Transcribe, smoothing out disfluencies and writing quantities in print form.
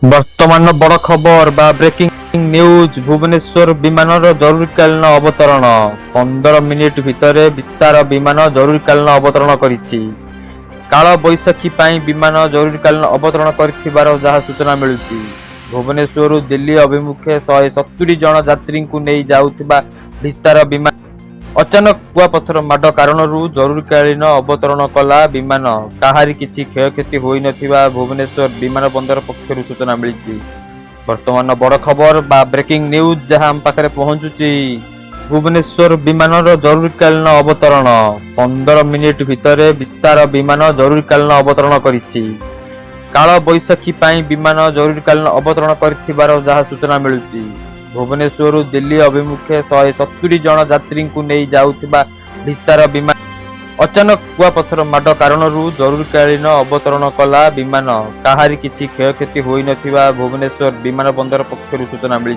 ବର୍ତ୍ତମାନ ବଡ଼ ଖବର ବା ବ୍ରେକିଂ ନ୍ୟୁଜ। ଭୁବନେଶ୍ୱର ବିମାନର ଜରୁରୀକାଳୀନ ଅବତରଣ। 15 ମିନିଟ୍ ଭିତରେ ବିସ୍ତାର ବିମାନ ଜରୁରୀକାଳୀନ ଅବତରଣ କରିଛି। କାଳ ବୈଶାଖୀ ପାଇଁ ବିମାନ ଜରୁରୀକାଳୀନ ଅବତରଣ କରିଥିବାର ଯାହା ସୂଚନା ମିଳୁଛି। ଭୁବନେଶ୍ୱରରୁ ଦିଲ୍ଲୀ ଅଭିମୁଖେ 170 ଜଣ ଯାତ୍ରୀଙ୍କୁ ନେଇ ଯାଉଥିବା ବିସ୍ତାର ବିମାନ ଅଚାନକ କୁଆପଥର ମାଡ଼ କାରଣରୁ ଜରୁରୀକାଳୀନ ଅବତରଣ କଲା ବିମାନ। କାହାରି କିଛି କ୍ଷୟକ୍ଷତି ହୋଇନଥିବା ଭୁବନେଶ୍ୱର ବିମାନ ବନ୍ଦର ପକ୍ଷରୁ ସୂଚନା ମିଳିଛି। ବର୍ତ୍ତମାନ ବଡ଼ ଖବର ବା ବ୍ରେକିଂ ନ୍ୟୁଜ ଯାହା ଆମ ପାଖରେ ପହଞ୍ଚୁଛି। ଭୁବନେଶ୍ୱର ବିମାନର ଜରୁରୀକାଳୀନ ଅବତରଣ। 15 ମିନିଟ୍ ଭିତରେ ବିସ୍ତାର ବିମାନ ଜରୁରୀକାଳୀନ ଅବତରଣ କରିଛି। କାଳ ବୈଶାଖୀ ପାଇଁ ବିମାନ ଜରୁରୀକାଳୀନ ଅବତରଣ କରିଥିବାର ଯାହା ସୂଚନା ମିଳୁଛି। ଭୁବନେଶ୍ୱରରୁ ଦିଲ୍ଲୀ ଅଭିମୁଖେ 170 ଜଣ ଯାତ୍ରୀଙ୍କୁ ନେଇ ଯାଉଥିବା ବିସ୍ତାର ବିମାନ ଅଚାନକ କୁଆପଥର ମାଡ଼ କାରଣରୁ ଜରୁରୀକାଳୀନ ଅବତରଣ କଲା ବିମାନ। କାହାରି କିଛି କ୍ଷୟକ୍ଷତି ହୋଇନଥିବା ଭୁବନେଶ୍ୱର ବିମାନ ବନ୍ଦର ପକ୍ଷରୁ ସୂଚନା ମିଳିଛି।